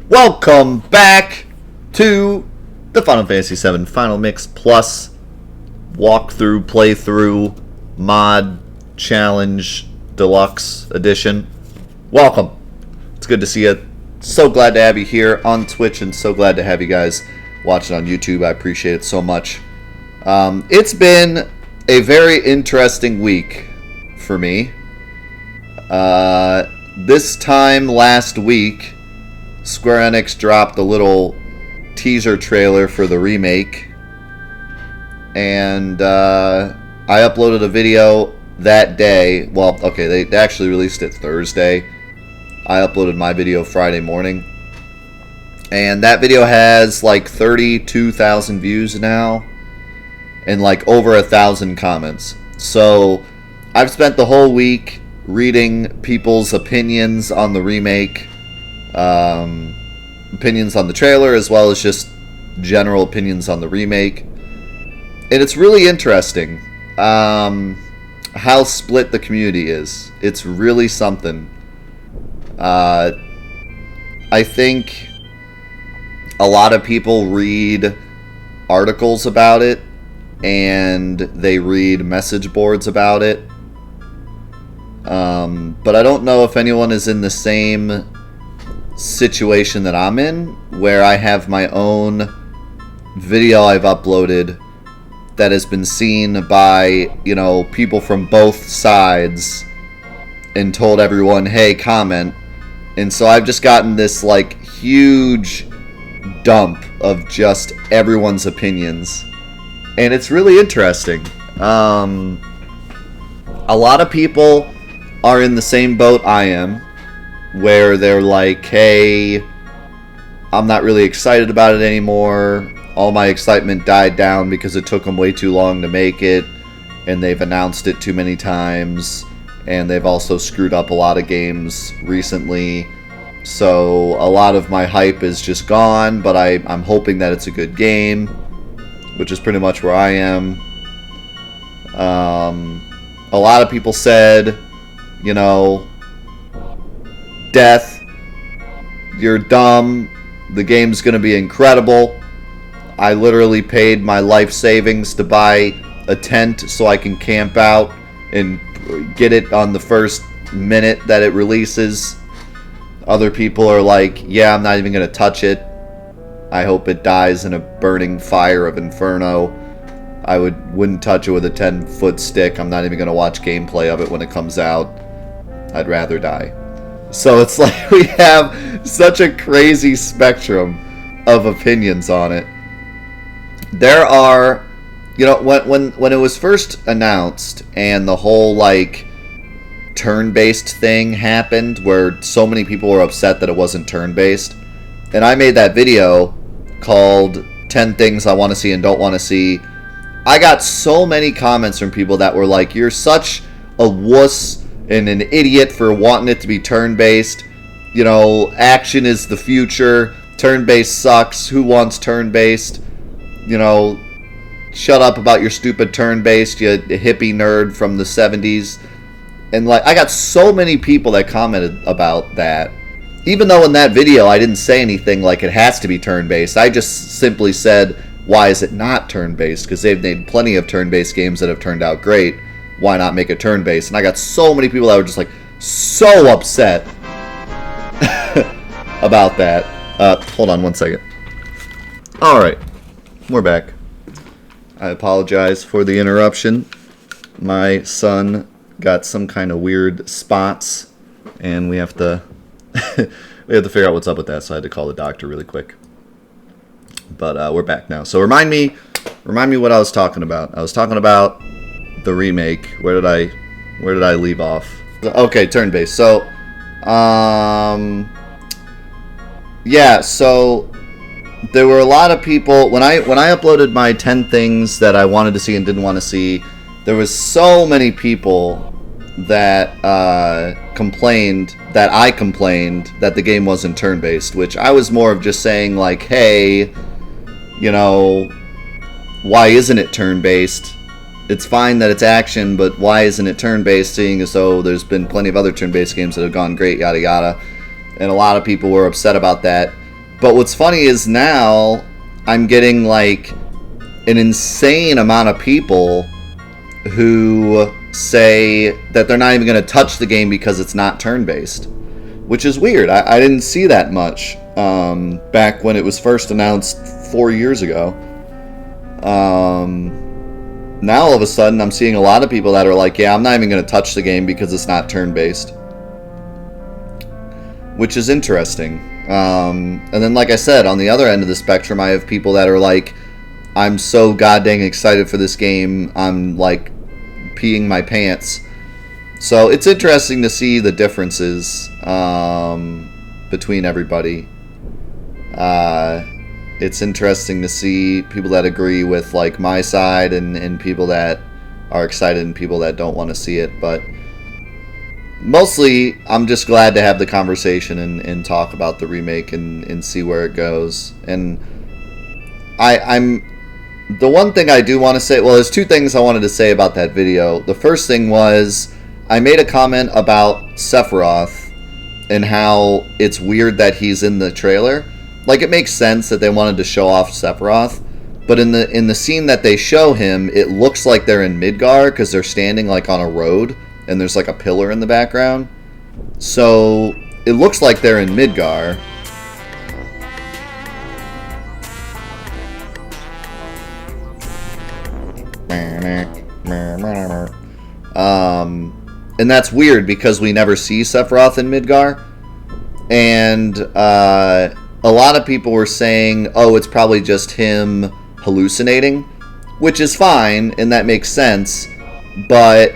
Welcome back to the Final Fantasy VII Final Mix Plus walkthrough, playthrough, mod, challenge, deluxe edition. Welcome. It's good to see you. So glad to have you here on Twitch and so glad to have you guys watching on YouTube. I appreciate it so much. It's been a very interesting week for me. This time last week, Square Enix dropped a little teaser trailer for the remake, and I uploaded a video that day. Well, okay, they actually released it Thursday. I uploaded my video Friday morning, and that video has like 32,000 views now and like over 1,000 comments. So I've spent the whole week reading people's opinions on the remake, opinions on the trailer, as well as just general opinions on the remake. And it's really interesting how split the community is. It's really something. I think a lot of people read articles about it and they read message boards about it. But I don't know if anyone is in the same situation that I'm in, where I have my own video I've uploaded that has been seen by, you know, people from both sides and told everyone, hey, comment. And so I've just gotten this like huge dump of just everyone's opinions, and it's really interesting. A lot of people are in the same boat I am, where they're like, hey, I'm not really excited about it anymore. All my excitement died down because it took them way too long to make it, and they've announced it too many times, and they've also screwed up a lot of games recently. So a lot of my hype is just gone, but I'm hoping that it's a good game, which is pretty much where I am. A lot of people said, you know, Death, you're dumb. The game's going to be incredible. I literally paid my life savings to buy a tent so I can camp out and get it on the first minute that it releases. Other people are like, yeah, I'm not even going to touch it. I hope it dies in a burning fire of inferno. I wouldn't touch it with a 10-foot stick. I'm not even going to watch gameplay of it when it comes out. I'd rather die. So it's like we have such a crazy spectrum of opinions on it. There are, you know, when it was first announced and the whole like turn-based thing happened, where so many people were upset that it wasn't turn-based, and I made that video called 10 Things I Want to See and Don't Want to See. I got so many comments from people that were like, you're such a wuss and an idiot for wanting it to be turn-based. You know, action is the future. Turn-based sucks. Who wants turn-based? You know, shut up about your stupid turn-based, you hippie nerd from the 70s. And like, I got so many people that commented about that. Even though in that video I didn't say anything like it has to be turn-based. I just simply said, why is it not turn-based? Because they've made plenty of turn-based games that have turned out great. Why not make it turn-based? And I got so many people that were just like so upset about that. Hold on one second. Alright, we're back. I apologize for the interruption. My son got some kind of weird spots, and we have to figure out what's up with that, so I had to call the doctor really quick. But we're back now. So remind me what I was talking about. I was talking about the remake. Where did I leave off? Okay, turn-based. So yeah, so there were a lot of people when I uploaded my 10 things that I wanted to see and didn't want to see. There was so many people that complained that the game wasn't turn-based, which I was more of just saying like, hey, you know, why isn't it turn-based? It's fine that it's action, but why isn't it turn-based, seeing as though there's been plenty of other turn-based games that have gone great, yada yada. And a lot of people were upset about that. But what's funny is now I'm getting like an insane amount of people who say that they're not even going to touch the game because it's not turn-based, which is weird. I didn't see that much back when it was first announced 4 years ago. Now all of a sudden I'm seeing a lot of people that are like, yeah, I'm not even going to touch the game because it's not turn-based, which is interesting. And then, like I said, on the other end of the spectrum, I have people that are like, I'm so goddamn excited for this game, I'm like peeing my pants. So it's interesting to see the differences between everybody. It's interesting to see people that agree with like my side and people that are excited and people that don't want to see it. But mostly, I'm just glad to have the conversation and talk about the remake and see where it goes. And I'm the one thing I do want to say, well, there's two things I wanted to say about that video. The first thing was I made a comment about Sephiroth and how it's weird that he's in the trailer. Like, it makes sense that they wanted to show off Sephiroth, but in the scene that they show him, it looks like they're in Midgar because they're standing like on a road and there's like a pillar in the background. So it looks like they're in Midgar. And that's weird because we never see Sephiroth in Midgar. And a lot of people were saying, oh, it's probably just him hallucinating, which is fine and that makes sense, but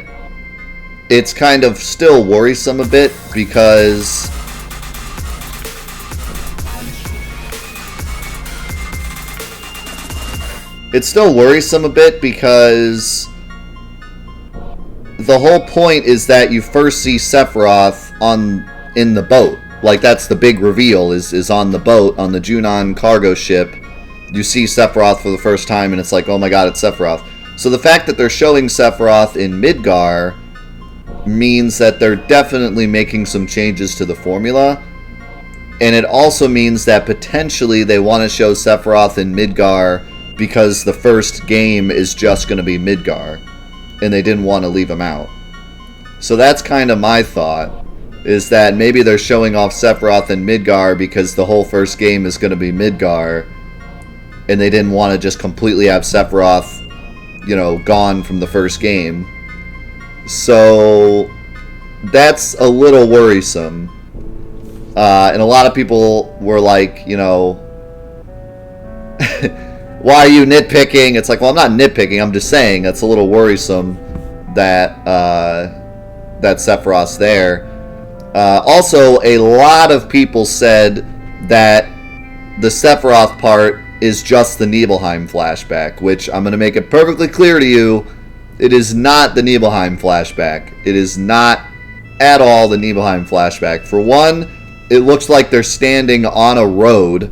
it's kind of still worrisome a bit because the whole point is that you first see Sephiroth in the boat. Like, that's the big reveal, is on the boat, on the Junon cargo ship. You see Sephiroth for the first time, and it's like, oh my god, it's Sephiroth. So the fact that they're showing Sephiroth in Midgar means that they're definitely making some changes to the formula. And it also means that potentially they want to show Sephiroth in Midgar because the first game is just going to be Midgar. And they didn't want to leave him out. So that's kind of my thought, is that maybe they're showing off Sephiroth in Midgar because the whole first game is going to be Midgar, and they didn't want to just completely have Sephiroth, you know, gone from the first game. So that's a little worrisome. And a lot of people were like, you know, why are you nitpicking? It's like, well, I'm not nitpicking. I'm just saying that's a little worrisome that that Sephiroth's there. Also, a lot of people said that the Sephiroth part is just the Nibelheim flashback, which I'm going to make it perfectly clear to you, it is not the Nibelheim flashback. It is not at all the Nibelheim flashback. For one, it looks like they're standing on a road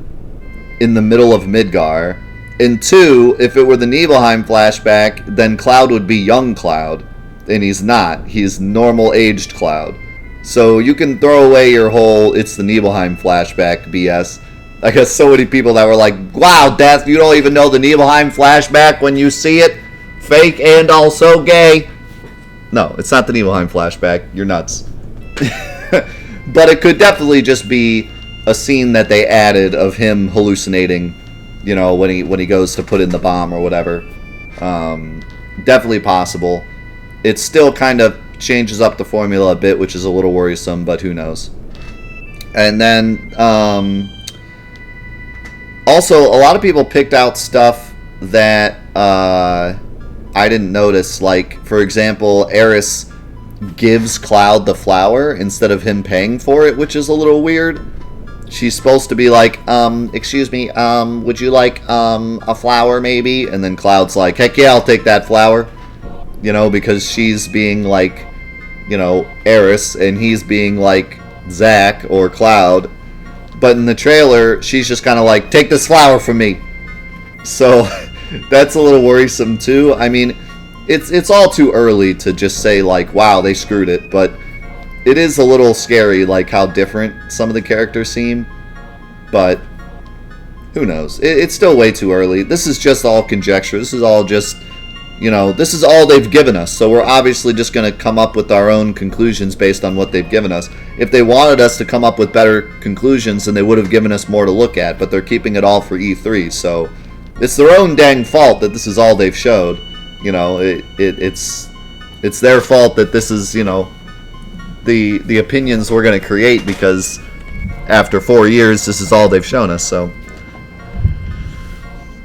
in the middle of Midgar. And two, if it were the Nibelheim flashback, then Cloud would be young Cloud. And he's not. He's normal-aged Cloud. So you can throw away your whole it's the Nibelheim flashback BS. I guess so many people that were like, wow, Death, you don't even know the Nibelheim flashback when you see it? Fake and also gay. No, it's not the Nibelheim flashback. You're nuts. But it could definitely just be a scene that they added of him hallucinating, you know, when he goes to put in the bomb or whatever. Definitely possible. It still kind of changes up the formula a bit, which is a little worrisome, but who knows. And then also, a lot of people picked out stuff that I didn't notice. Like, for example, Eris gives Cloud the flower instead of him paying for it, which is a little weird. She's supposed to be like, excuse me, would you like a flower maybe? And then Cloud's like, heck yeah, I'll take that flower. You know, because she's being like, you know, Eris, and he's being like Zack or Cloud. But in the trailer, she's just kind of like, take this flower from me. So that's a little worrisome too. I mean, it's all too early to just say like, wow, they screwed it. But it is a little scary, like how different some of the characters seem. But Who knows? It's still way too early. This is just all conjecture. This is all just, you know, this is all they've given us. So we're obviously just going to come up with our own conclusions based on what they've given us. If they wanted us to come up with better conclusions, then they would have given us more to look at. But they're keeping it all for E3. So it's their own dang fault that this is all they've showed. You know, it's their fault that this is, you know, the opinions we're going to create, because after 4 years, this is all they've shown us. So,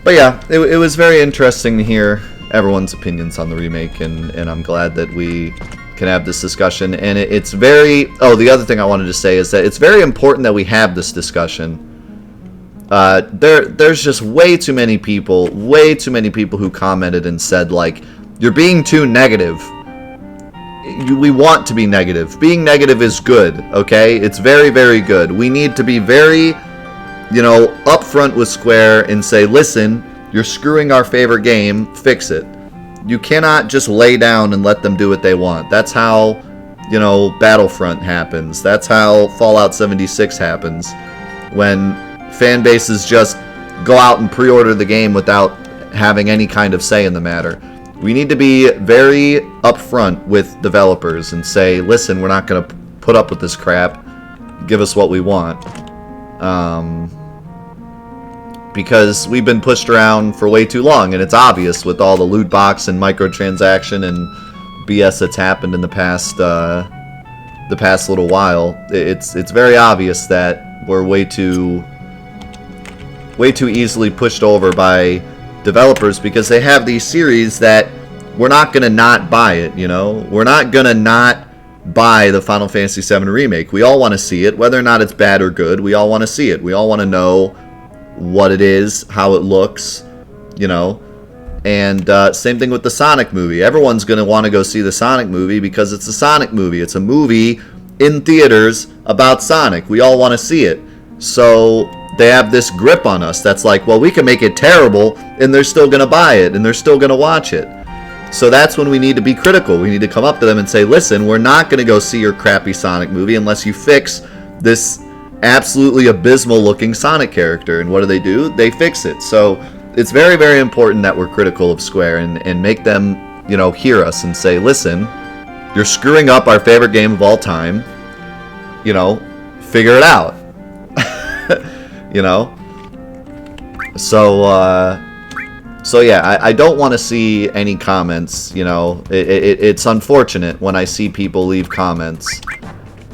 but yeah, it was very interesting to hear everyone's opinions on the remake, and I'm glad that we can have this discussion. And it's very... Oh, the other thing I wanted to say is that it's very important that we have this discussion. There's just way too many people who commented and said, like, you're being too negative. We want to be negative. Being negative is good, okay? It's very, very good. We need to be very, you know, upfront with Square and say, listen, you're screwing our favorite game, fix it. You cannot just lay down and let them do what they want. That's how, you know, Battlefront happens. That's how Fallout 76 happens. When fan bases just go out and pre-order the game without having any kind of say in the matter. We need to be very upfront with developers and say, listen, we're not going to put up with this crap. Give us what we want. Because we've been pushed around for way too long, and it's obvious with all the loot box and microtransaction and BS that's happened in the past little while. It's very obvious that we're way too easily pushed over by developers, because they have these series that we're not going to not buy it, you know? We're not going to not buy the Final Fantasy VII Remake. We all want to see it, whether or not it's bad or good. We all want to see it. We all want to know what it is, how it looks, you know? And same thing with the Sonic movie. Everyone's going to want to go see the Sonic movie because it's a Sonic movie. It's a movie in theaters about Sonic. We all want to see it. So they have this grip on us that's like, well, we can make it terrible and they're still going to buy it and they're still going to watch it. So that's when we need to be critical. We need to come up to them and say, listen, we're not going to go see your crappy Sonic movie unless you fix this absolutely abysmal looking Sonic character. And what do? They fix it. So it's very, very important that we're critical of Square and make them, you know, hear us and say, listen, you're screwing up our favorite game of all time. You know, figure it out. You know? So yeah, I don't want to see any comments, you know. It's unfortunate when I see people leave comments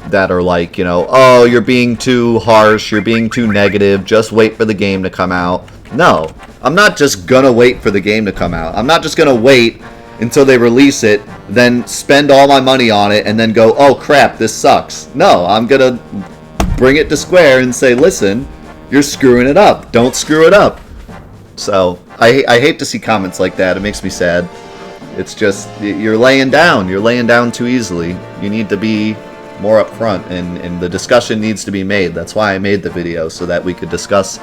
that are like, you know, oh, you're being too harsh, you're being too negative, just wait for the game to come out. No, I'm not just gonna wait for the game to come out. I'm not just gonna wait until they release it, then spend all my money on it, and then go, oh crap, this sucks. No, I'm gonna bring it to Square and say, listen, you're screwing it up. Don't screw it up. So, I hate to see comments like that. It makes me sad. It's just, you're laying down. You're laying down too easily. You need to be more upfront, and the discussion needs to be made. That's why I made the video, so that we could discuss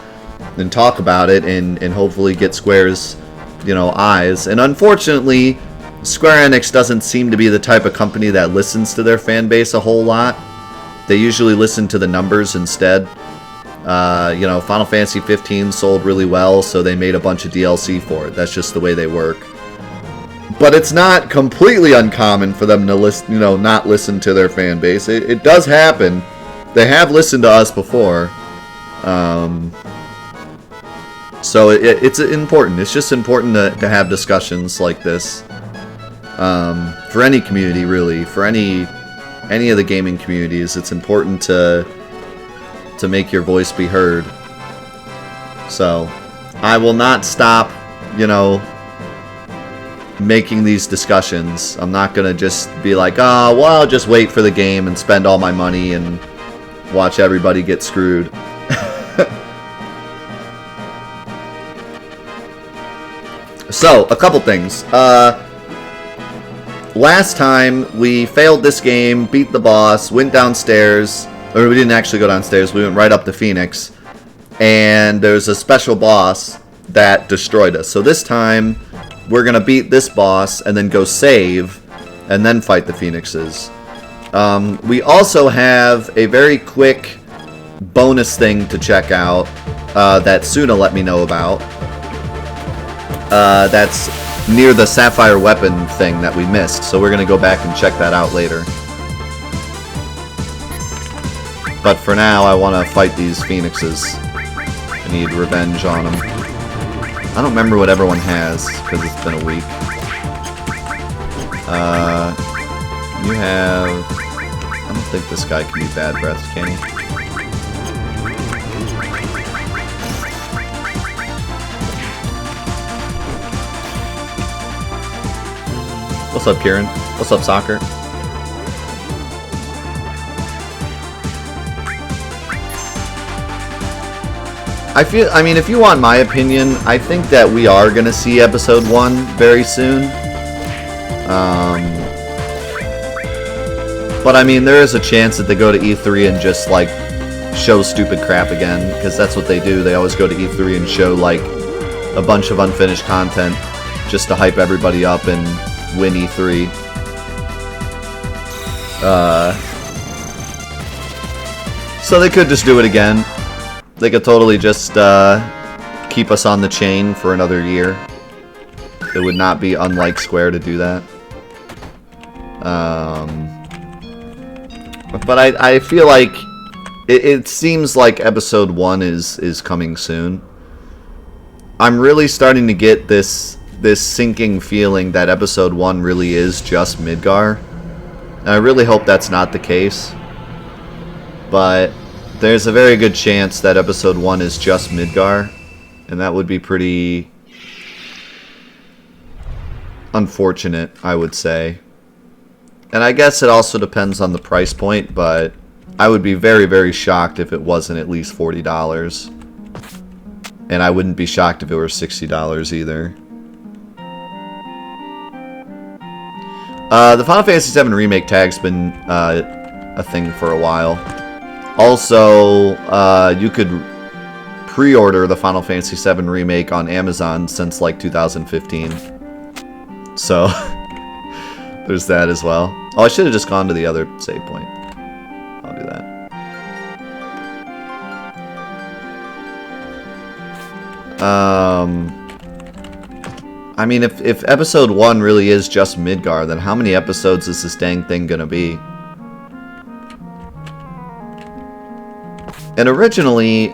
and talk about it and hopefully get Square's, you know, eyes. And unfortunately, Square Enix doesn't seem to be the type of company that listens to their fan base a whole lot. They usually listen to the numbers instead. You know, Final Fantasy 15 sold really well, so they made a bunch of DLC for it. That's just the way they work. But it's not completely uncommon for them to listen, you know, not listen to their fan base. It does happen. They have listened to us before. So it's important. It's just important to have discussions like this. For any community, really. For any of the gaming communities, it's important to make your voice be heard. So, I will not stop, you know, making these discussions. I'm not gonna just be like, oh, well, I'll just wait for the game and spend all my money and watch everybody get screwed. So, a couple things. Last time, we failed this game, beat the boss, went downstairs. Or we didn't actually go downstairs, we went right up to Phoenix. And there's a special boss that destroyed us. So this time, we're going to beat this boss and then go save and then fight the Phoenixes. We also have a very quick bonus thing to check out. that Suna let me know about. That's near the Sapphire Weapon thing that we missed, so we're going to go back and check that out later. But for now, I want to fight these phoenixes. I need revenge on them. I don't remember what everyone has, because it's been a week. You have... I don't think this guy can be Bad Breath, can he? What's up, Kieran? What's up, Soccer? I mean, if you want my opinion, I think that we are going to see episode 1 very soon. But I mean, there is a chance that they go to E3 and just, like, show stupid crap again, because that's what they do. They always go to E3 and show, like, a bunch of unfinished content just to hype everybody up and win E3. So they could just do it again. They could totally just keep us on the chain for another year. It would not be unlike Square to do that. But I feel like it seems like episode 1 is coming soon. I'm really starting to get this sinking feeling that episode 1 really is just Midgar. And I really hope that's not the case. But there's a very good chance that episode 1 is just Midgar. And that would be pretty unfortunate, I would say. And I guess it also depends on the price point, but I would be very, very shocked if it wasn't at least $40. And I wouldn't be shocked if it were $60 either. The Final Fantasy VII Remake tag's been a thing for a while. Also, you could pre-order the Final Fantasy VII Remake on Amazon since like 2015. So, there's that as well. Oh, I should have just gone to the other save point. I'll do that. I mean, if episode 1 really is just Midgar, then how many episodes is this dang thing gonna be? And originally,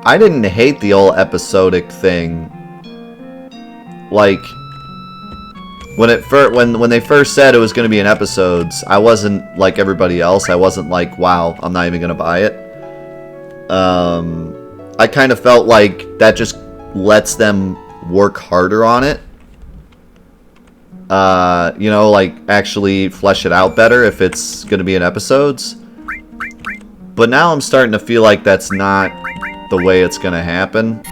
I didn't hate the old episodic thing. Like, when they first said it was going to be in episodes, I wasn't like everybody else. I wasn't like, wow, I'm not even going to buy it. I kind of felt like that just lets them work harder on it. You know, like actually flesh it out better if it's going to be in episodes. But now I'm starting to feel like that's not the way it's going to happen.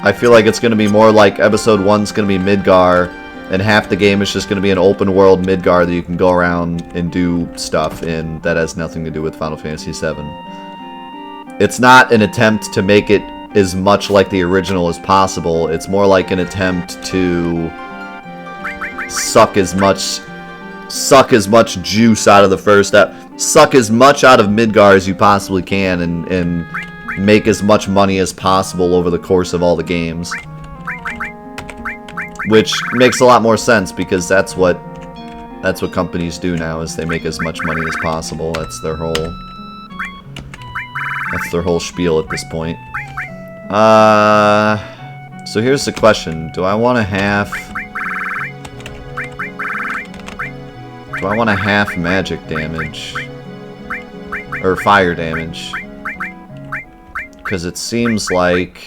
I feel like it's going to be more like episode 1's going to be Midgar, and half the game is just going to be an open world Midgar that you can go around and do stuff in that has nothing to do with Final Fantasy VII. It's not an attempt to make it as much like the original as possible. It's more like an attempt to suck as much juice out of the first suck as much out of Midgar as you possibly can and make as much money as possible over the course of all the games. Which makes a lot more sense because that's what companies do now, is they make as much money as possible. That's their whole spiel at this point. So here's the question. Do I want to half magic damage? Or fire damage? Because it seems like...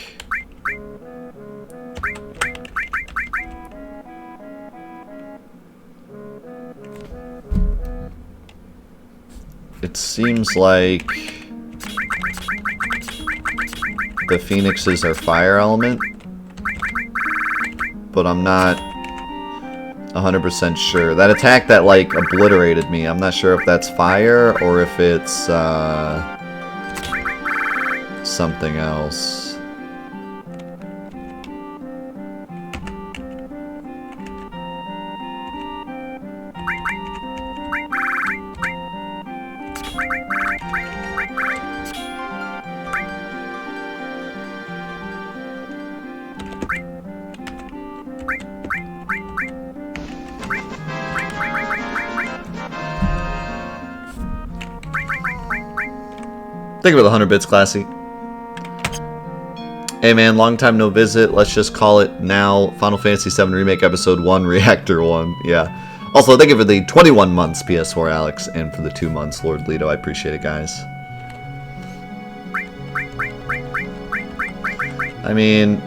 the phoenixes are fire element, but I'm not 100% sure. That attack that, like, obliterated me, I'm not sure if that's fire or if it's, something else. Thank you for the 100 bits, Classy. Hey man, long time no visit. Let's just call it now. Final Fantasy VII Remake Episode 1, Reactor 1. Yeah. Also, thank you for the 21 months, PS4 Alex, and for the 2 months, Lord Leto. I appreciate it, guys. I mean,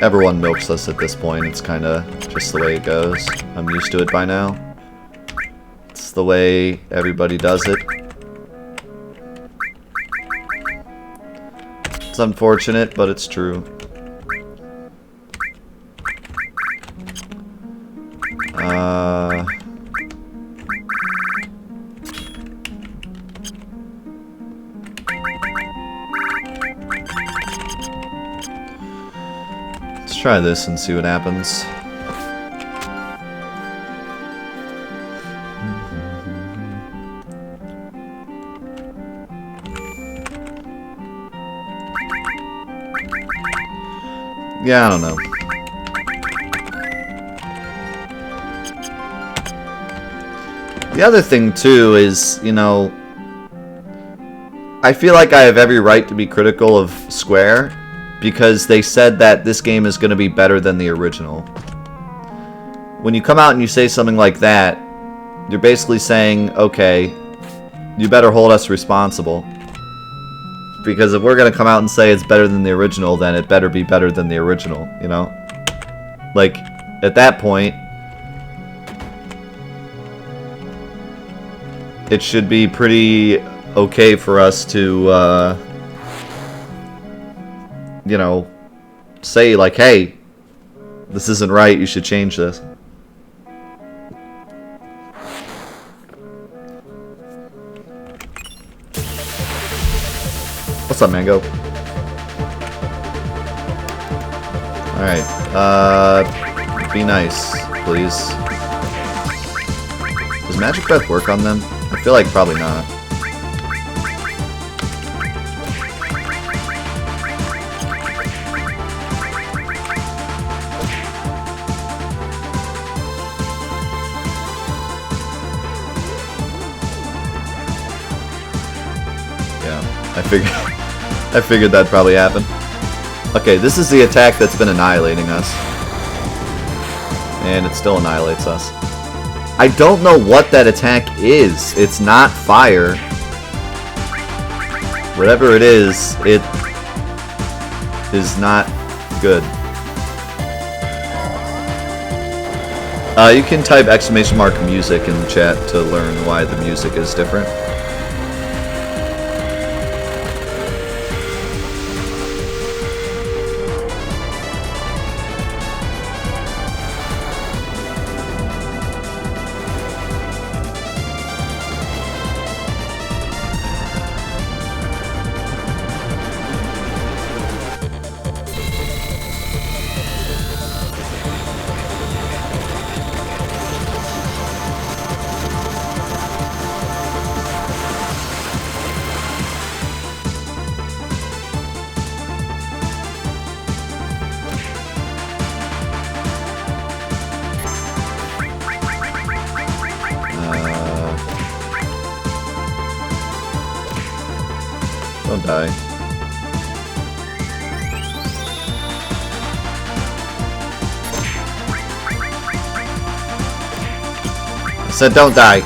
everyone milks us at this point. It's kind of just the way it goes. I'm used to it by now. It's the way everybody does it. It's unfortunate, but it's true. Let's try this and see what happens. Yeah, I don't know. The other thing, too, is, you know, I feel like I have every right to be critical of Square because they said that this game is going to be better than the original. When you come out and you say something like that, you're basically saying, okay, you better hold us responsible. Because if we're going to come out and say it's better than the original, then it better be better than the original, you know? Like, at that point, it should be pretty okay for us to, you know, say, like, hey, this isn't right, you should change this. What's up, Mango? Alright, be nice, please. Does Magic Breath work on them? I feel like probably not. Yeah, I figured that'd probably happen. Okay, this is the attack that's been annihilating us. And it still annihilates us. I don't know what that attack is. It's not fire. Whatever it is not good. You can type !music in the chat to learn why the music is different. Don't die. I said don't die.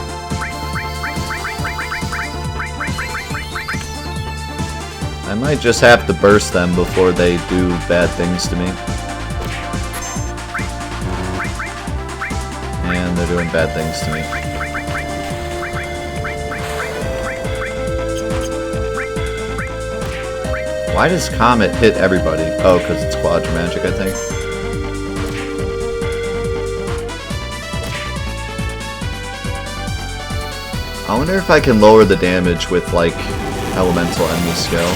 I might just have to burst them before they do bad things to me. And they're doing bad things to me. Why does Comet hit everybody? Oh, because it's Quadra Magic, I think. I wonder if I can lower the damage with, like, elemental enemy skill.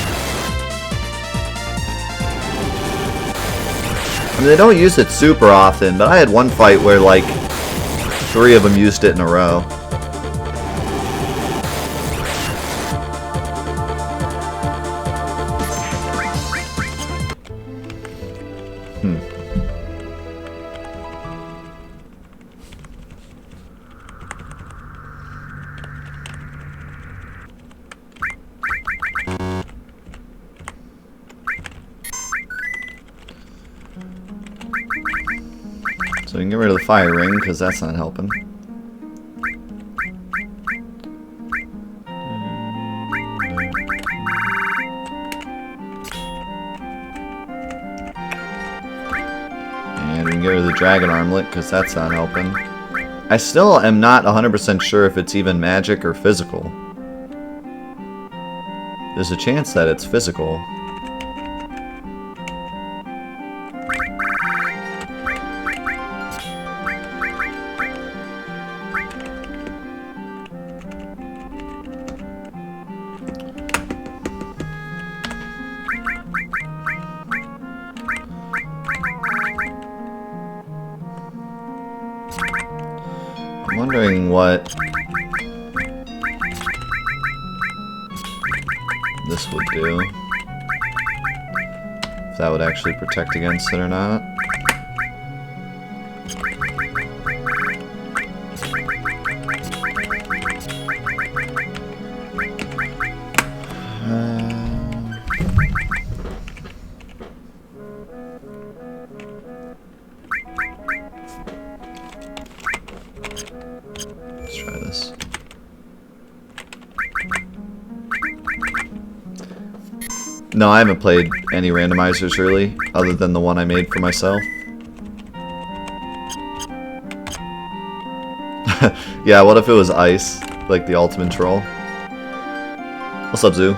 I mean, they don't use it super often, but I had one fight where, like, 3 of them used it in a row. So we can get rid of the fire ring, because that's not helping. And we can get rid of the dragon armlet, because that's not helping. I still am not 100% sure if it's even magic or physical. There's a chance that it's physical. I'm wondering what this would do. If that would actually protect against it or not. Let's try this. No, I haven't played any randomizers really, other than the one I made for myself. Yeah, what if it was ice, like the ultimate troll? What's up, Zoo?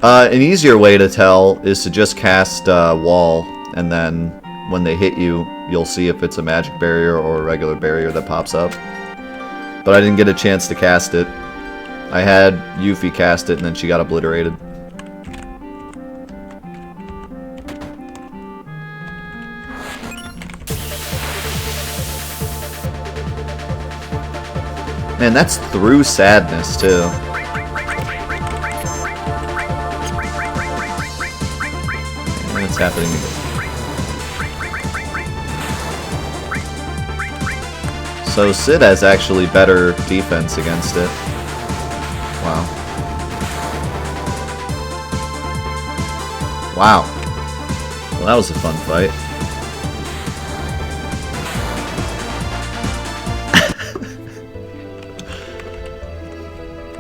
An easier way to tell is to just cast wall, and then when they hit you, you'll see if it's a magic barrier or a regular barrier that pops up. But I didn't get a chance to cast it. I had Yuffie cast it, and then she got obliterated. Man, that's through sadness, too. And it's happening again. So Sid has actually better defense against it. Wow. Wow. Well, that was a fun fight.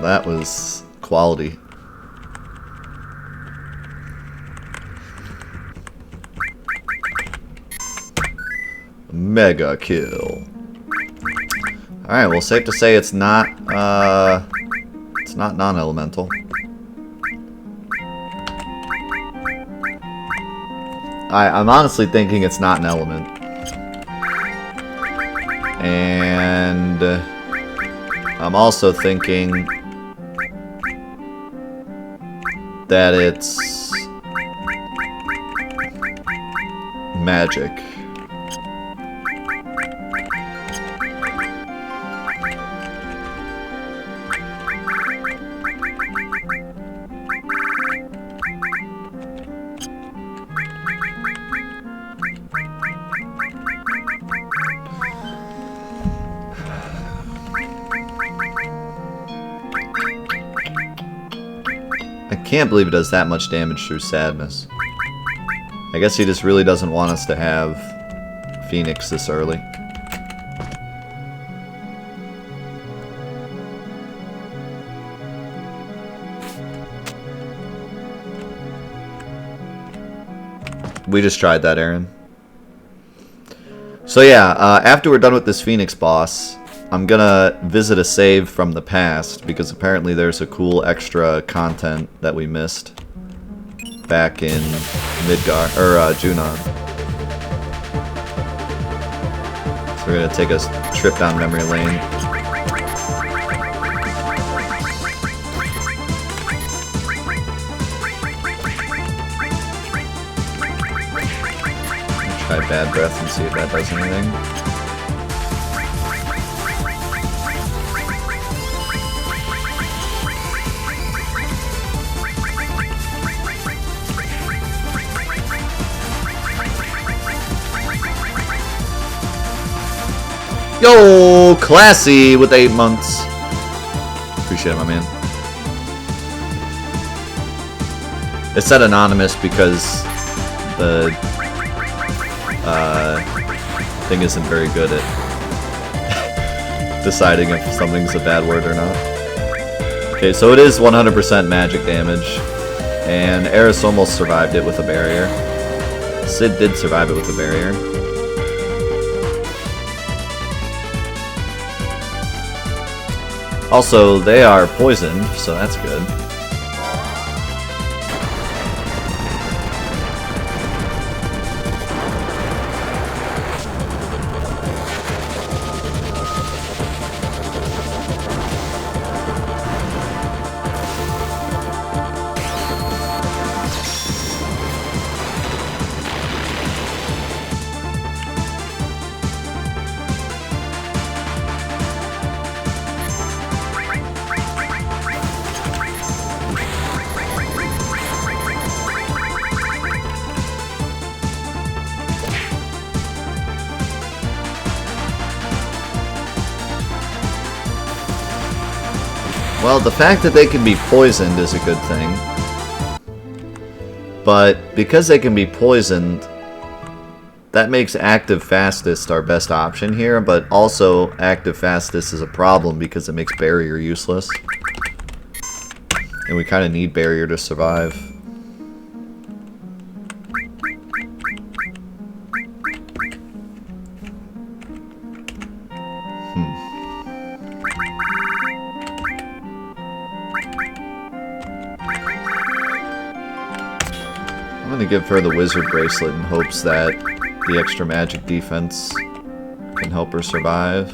That was quality. Mega kill. Alright, well, safe to say it's not non-elemental. I'm honestly thinking it's not an element. And I'm also thinking that it's magic. I can't believe it does that much damage through sadness. I guess he just really doesn't want us to have Phoenix this early. We just tried that, Aaron. So yeah, after we're done with this Phoenix boss, I'm gonna visit a save from the past, because apparently there's a cool extra content that we missed back in Midgar, or Junon. So we're gonna take a trip down memory lane. Try Bad Breath and see if that does anything. Yo, Classy with 8 months. Appreciate it, my man. It said anonymous because the thing isn't very good at deciding if something's a bad word or not. Okay, so it is 100% magic damage, and Eris almost survived it with a barrier. Sid did survive it with a barrier. Also, they are poisoned, so that's good. Well, the fact that they can be poisoned is a good thing. But because they can be poisoned, that makes active fastest our best option here, but also active fastest is a problem because it makes barrier useless. And we kind of need barrier to survive. I'm gonna give her the wizard bracelet in hopes that the extra magic defense can help her survive.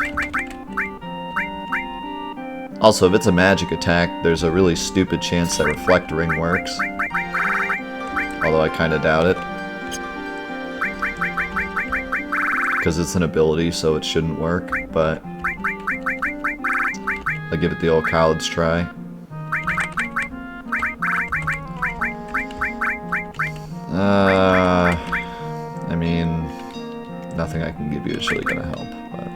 Also, if it's a magic attack, there's a really stupid chance that Reflect Ring works. Although I kinda doubt it. Because it's an ability, so it shouldn't work, but I'll give it the old college try. I mean, nothing I can give you is really gonna help, but...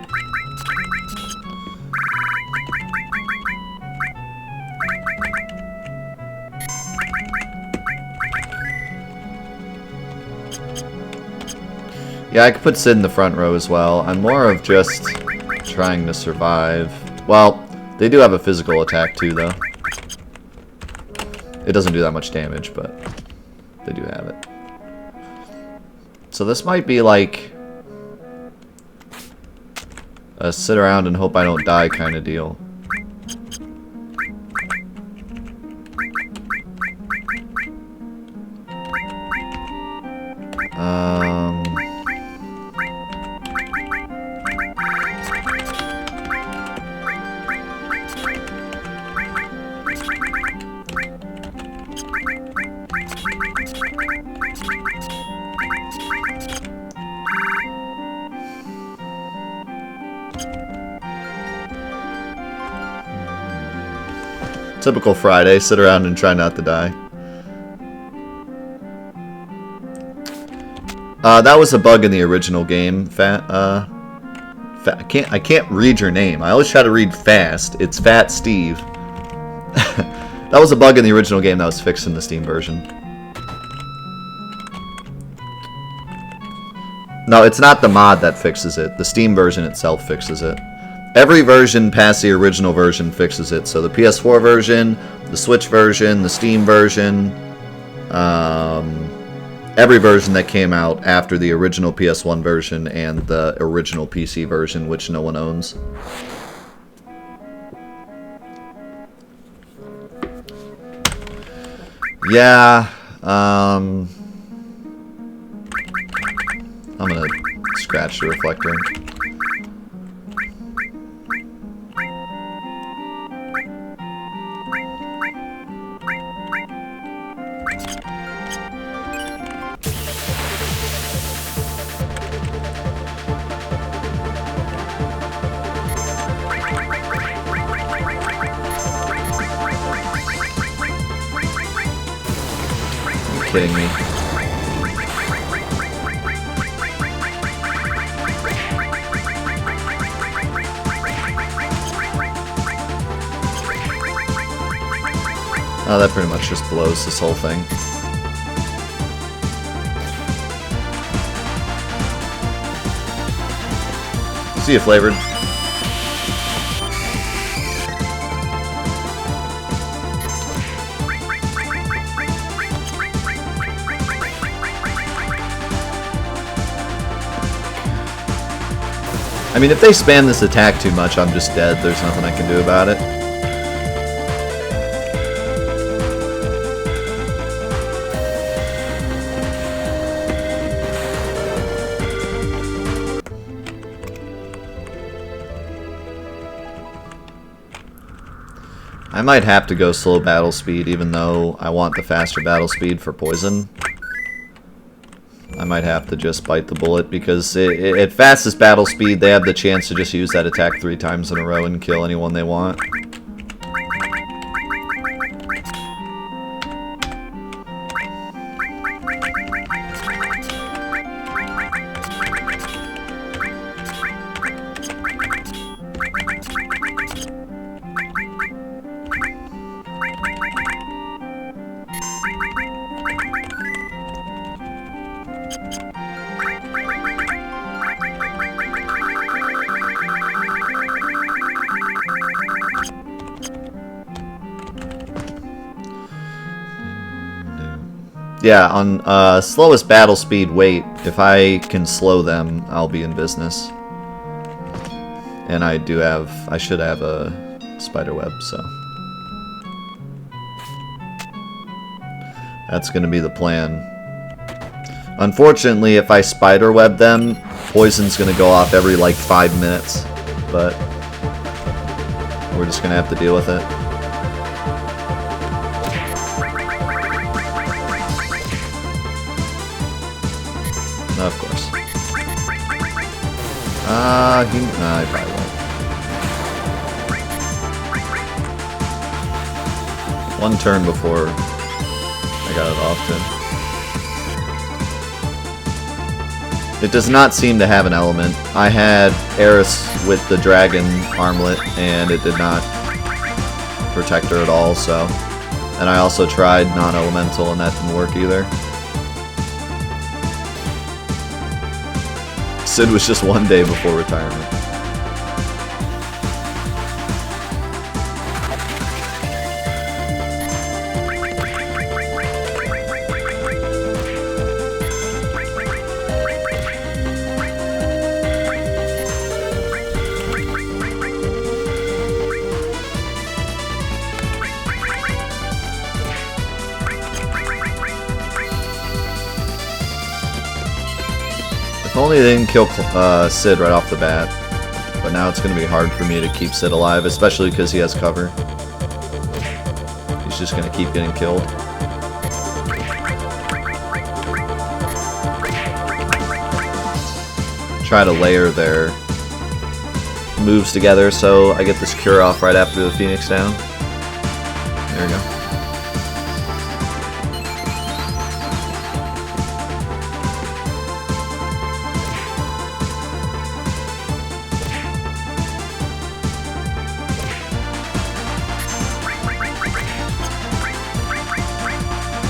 Yeah, I could put Sid in the front row as well. I'm more of just trying to survive. Well, they do have a physical attack too, though. It doesn't do that much damage, but they do have it. So this might be like a sit around and hope I don't die kind of deal. Typical Friday, sit around and try not to die. That was a bug in the original game. I can't read your name. I always try to read fast. It's Fat Steve. That was a bug in the original game that was fixed in the Steam version. No, it's not the mod that fixes it. The Steam version itself fixes it. Every version past the original version fixes it. So the PS4 version, the Switch version, the Steam version, every version that came out after the original PS1 version and the original PC version, which no one owns. Yeah, I'm gonna scratch the reflector. Kidding me. Oh, that pretty much just blows this whole thing. See you, Flavored. I mean, if they spam this attack too much, I'm just dead. There's nothing I can do about it. I might have to go slow battle speed, even though I want the faster battle speed for poison. I might have to just bite the bullet, because at fastest battle speed, they have the chance to just use that attack 3 times in a row and kill anyone they want. Yeah, on slowest battle speed, wait, if I can slow them, I'll be in business. And I should have a spider web, so. That's gonna be the plan. Unfortunately, if I spider web them, poison's gonna go off every like 5 minutes, but we're just gonna have to deal with it. Of course. I probably won't. One turn before I got it off to. It does not seem to have an element. I had Eris with the dragon armlet, and it did not protect her at all, so. And I also tried non-elemental, and that didn't work either. Sid was just 1 day before retirement. If only they didn't kill Sid right off the bat. But now it's going to be hard for me to keep Sid alive, especially because he has cover. He's just going to keep getting killed. Try to layer their moves together so I get this cure off right after the Phoenix down. There we go.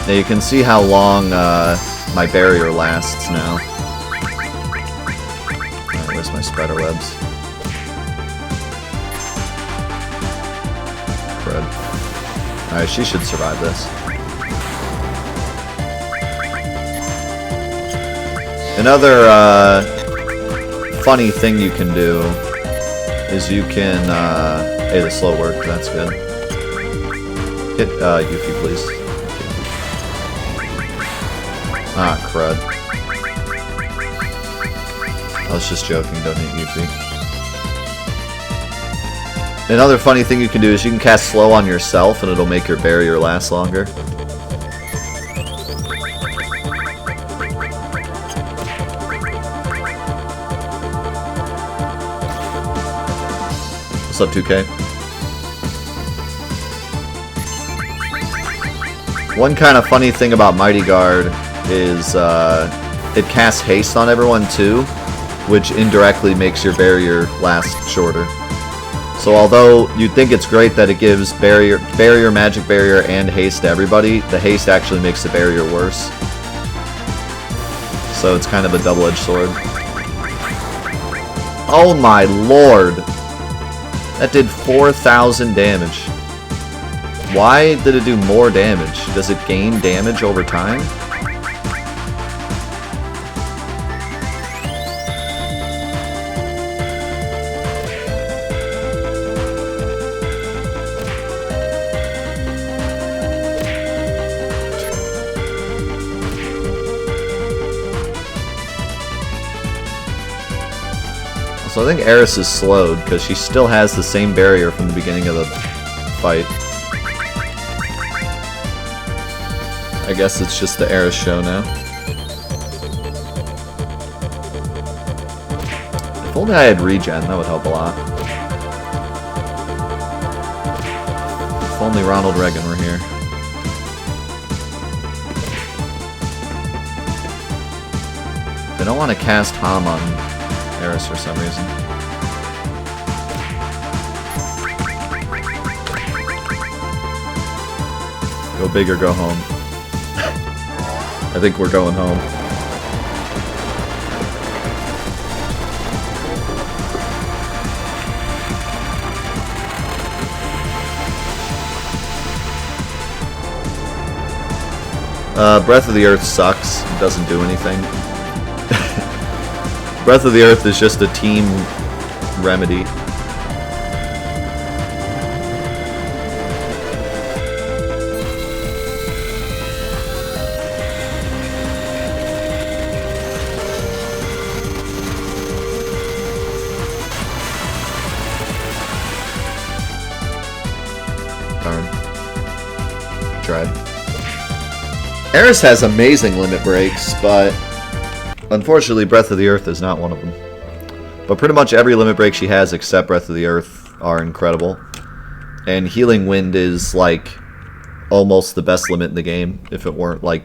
Now you can see how long my barrier lasts now. Alright, where's my spider webs? Crud. Alright, she should survive this. Another funny thing you can do is you can... hey, the slow work, that's good. Hit Yuffie, please. Ah, crud. I was just joking, don't hit Yuffie. Another funny thing you can do is you can cast slow on yourself and it'll make your barrier last longer. What's up, 2K? One kind of funny thing about Mighty Guard is it casts haste on everyone too, which indirectly makes your barrier last shorter. So although you'd think it's great that it gives barrier, magic barrier, and haste to everybody, the haste actually makes the barrier worse. So it's kind of a double-edged sword. Oh my lord. That did 4,000 damage. Why did it do more damage? Does it gain damage over time? So I think Eris is slowed because she still has the same barrier from the beginning of the fight. I guess it's just the Eris show now. If only I had regen, that would help a lot. If only Ronald Reagan were here. They don't want to cast Ham on Eris for some reason. Go big or go home. I think we're going home. Breath of the Earth sucks. It doesn't do anything. Breath of the Earth is just a team remedy. Darn. Tried. Eris has amazing limit breaks, but unfortunately, Breath of the Earth is not one of them. But pretty much every limit break she has except Breath of the Earth are incredible. And Healing Wind is, like, almost the best limit in the game, if it weren't, like,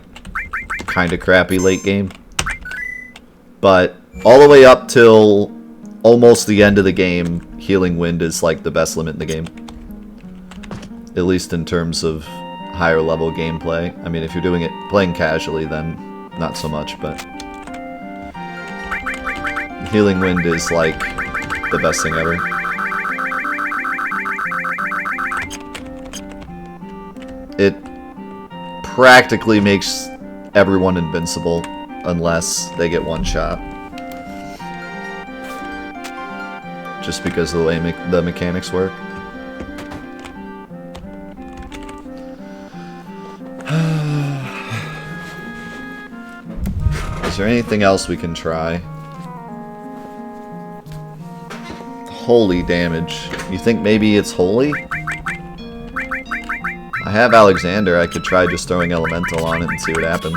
kind of crappy late game. But all the way up till almost the end of the game, Healing Wind is, like, the best limit in the game. At least in terms of higher level gameplay. I mean, if you're doing it, playing casually, then not so much, but Healing Wind is, like, the best thing ever. It practically makes everyone invincible unless they get one shot. Just because of the way the mechanics work. Is there anything else we can try? Holy damage. You think maybe it's holy? I have Alexander. I could try just throwing Elemental on it and see what happens.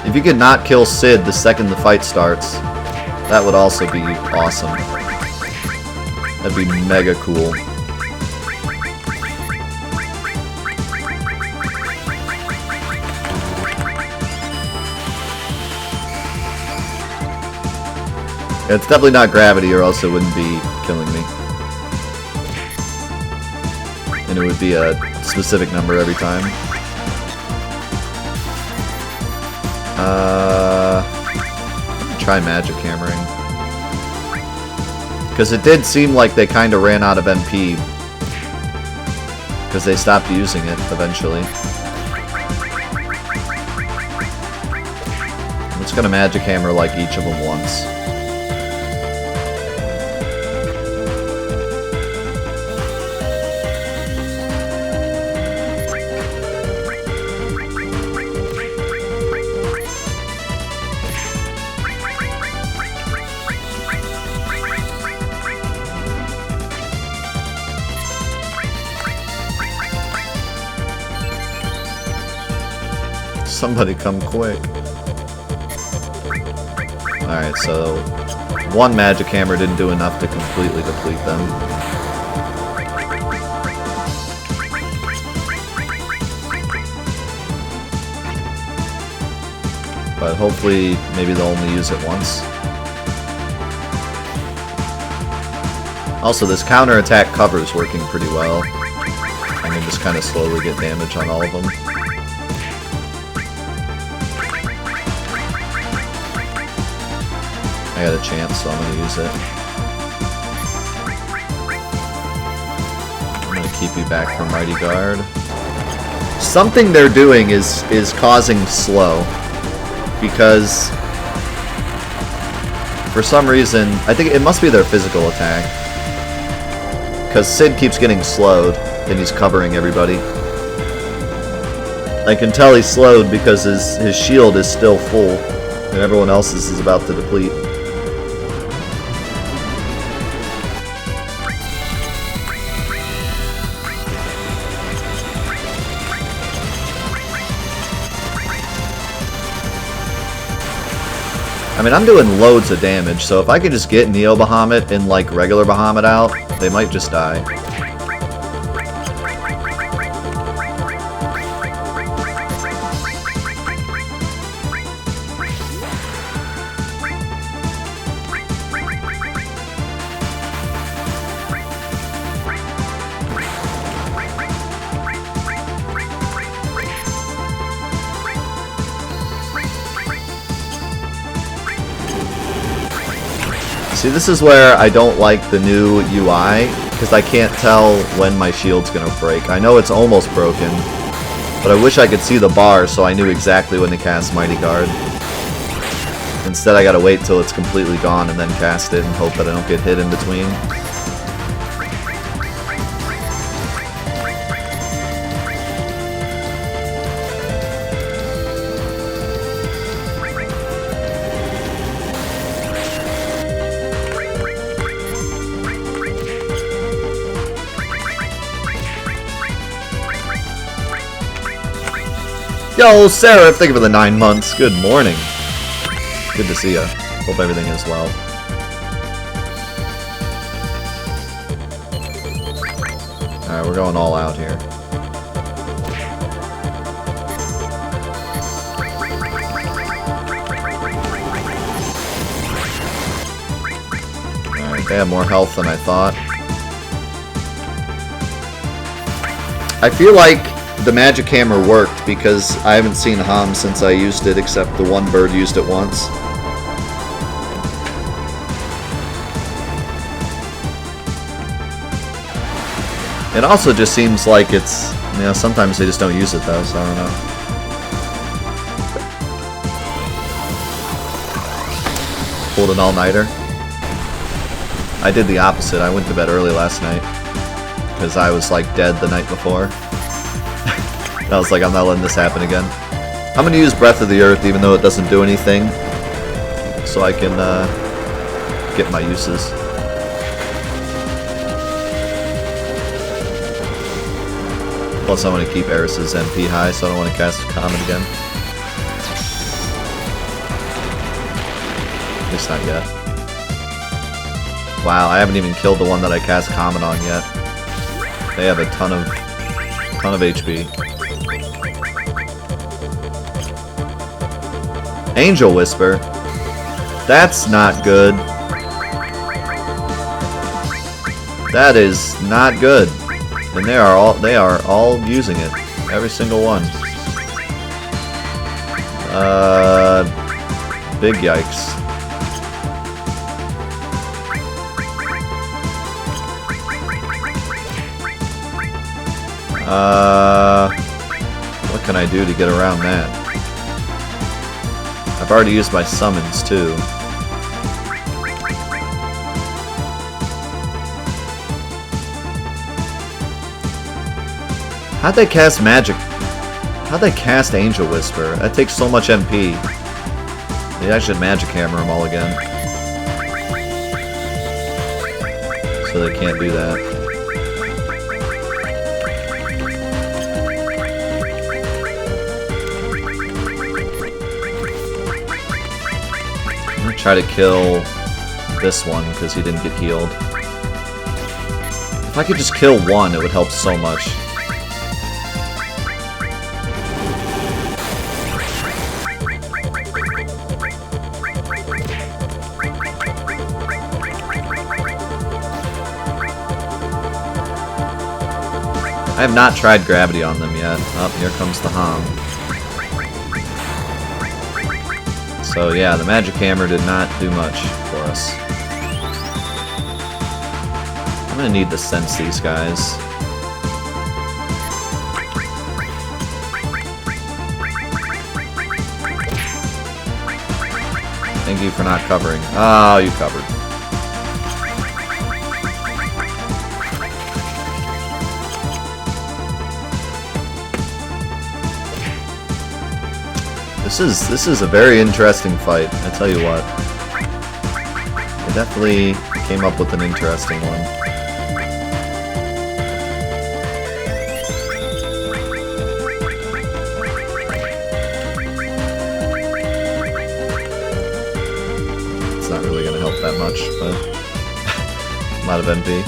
If you could not kill Sid the second the fight starts, that would also be awesome. That'd be mega cool. It's definitely not gravity, or else it wouldn't be killing me. And it would be a specific number every time. Try magic hammering. Because it did seem like they kind of ran out of MP. Because they stopped using it eventually. I'm just gonna magic hammer like each of them once. Somebody come quick. Alright, so one magic hammer didn't do enough to completely deplete them. But hopefully, maybe they'll only use it once. Also, this counterattack cover is working pretty well. And and just kind of slowly get damage on all of them. I got a chance, so I'm gonna use it. I'm gonna keep you back from Mighty Guard. Something they're doing is causing slow, because for some reason, I think it must be their physical attack, because Sid keeps getting slowed and he's covering everybody. I can tell he's slowed because his shield is still full and everyone else's is about to deplete. I mean, I'm doing loads of damage, so if I could just get Neo Bahamut and, like, regular Bahamut out, they might just die. See, this is where I don't like the new UI, because I can't tell when my shield's gonna break. I know it's almost broken, but I wish I could see the bar so I knew exactly when to cast Mighty Guard. Instead, I gotta wait till it's completely gone and then cast it and hope that I don't get hit in between. Yo, Sarah, thank you for the 9 months. Good morning. Good to see ya. Hope everything is well. Alright, we're going all out here. Alright, they have more health than I thought. I feel like the magic hammer worked because I haven't seen Ham since I used it, except the one bird used it once. It also just seems like it's, you know, sometimes they just don't use it though, so I don't know. Pulled an all-nighter. I did the opposite. I went to bed early last night because I was like dead the night before. I was like, I'm not letting this happen again. I'm going to use Breath of the Earth even though it doesn't do anything, so I can get my uses. Plus I want to keep Eris's MP high, so I don't want to cast Comet again. At least not yet. Wow, I haven't even killed the one that I cast Comet on yet. They have a ton of HP. Angel Whisper. That's not good. That is not good. And they are all using it. Every single one. Big yikes. What can I do to get around that? I've already used my summons, too. How'd they cast magic? How'd they cast Angel Whisper? That takes so much MP. They actually magic hammer them all again. So they can't do that. Try to kill this one because he didn't get healed. If I could just kill one, it would help so much. I have not tried gravity on them yet. Oh, here comes the Hong. So yeah, the magic hammer did not do much for us. I'm gonna need to sense these guys. Thank you for not covering. Oh, you covered. This is a very interesting fight, I tell you what. It definitely came up with an interesting one. It's not really gonna help that much, but I'm out of MP.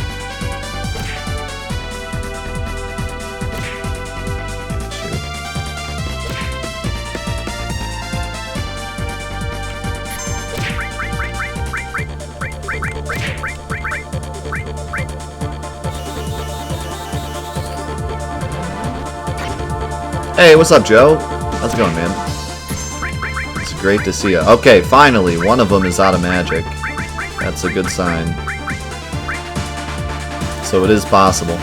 Hey, what's up, Joe? How's it going, man? It's great to see you. Okay, finally, one of them is out of magic. That's a good sign. So it is possible.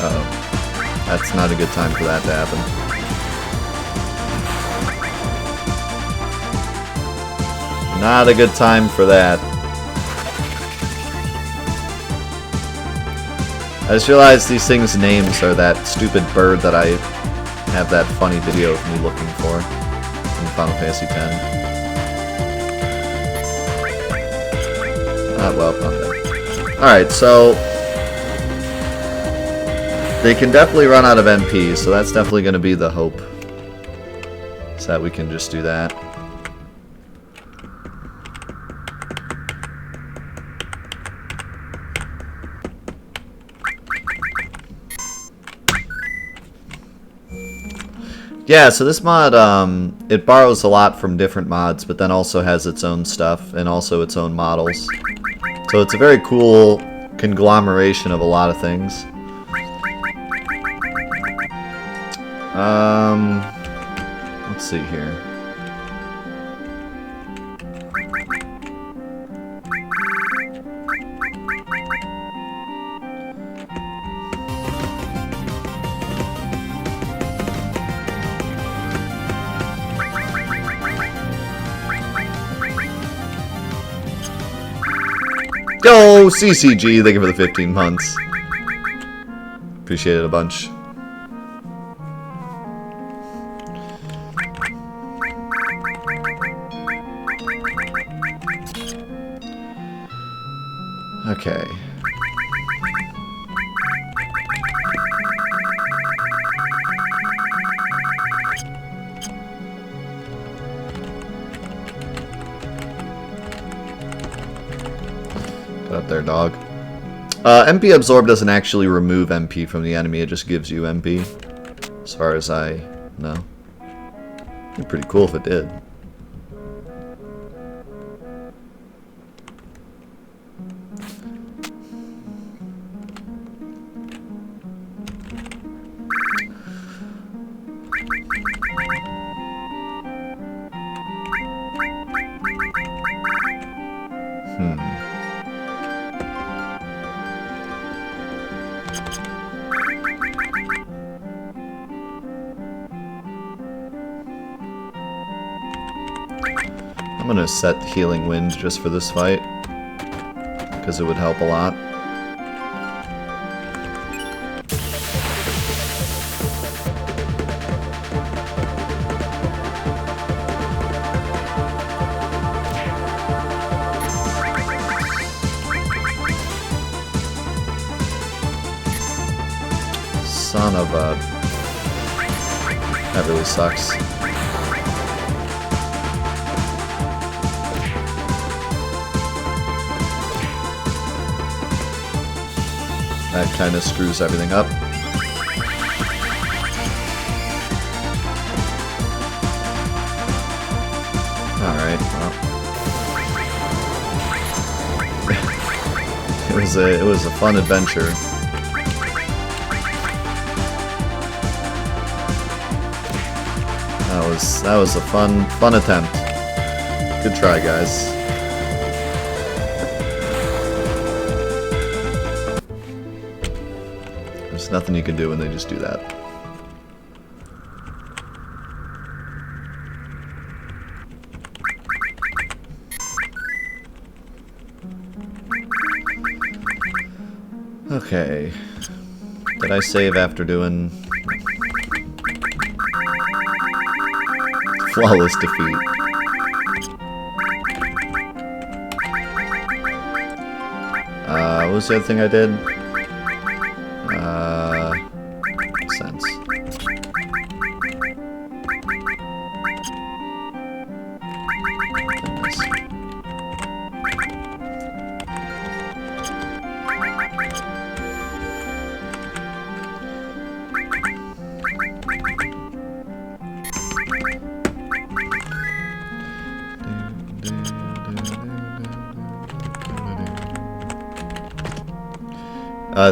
Uh-oh. That's not a good time for that to happen. Not a good time for that. I just realized these things' names are that stupid bird that I have that funny video of me looking for in Final Fantasy X. Well, not that. Alright, so they can definitely run out of MP, so that's definitely going to be the hope. So that we can just do that. Yeah, so this mod, it borrows a lot from different mods, but then also has its own stuff, and also its own models. So it's a very cool conglomeration of a lot of things. Let's see here. Go, CCG, thank you for the 15 months. Appreciate it a bunch. Okay. Up there, dog. MP Absorb doesn't actually remove MP from the enemy, it just gives you MP. As far as I know. It'd be pretty cool if it did. I'm gonna set Healing Wind just for this fight, because it would help a lot. Son of a... That really sucks. That kind of screws everything up. Alright, well. It was a fun adventure. That was a fun attempt. Good try, guys. There's nothing you can do when they just do that. Okay. Did I save after doing flawless defeat? What was the other thing I did? Sense.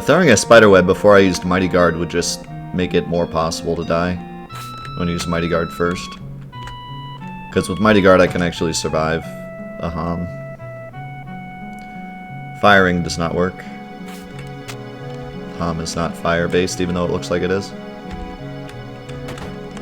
Throwing a spider web before I used Mighty Guard would just make it more possible to die when I use Mighty Guard first. Because with Mighty Guard I can actually survive a harm. Firing does not work. Harm is not fire-based, even though it looks like it is.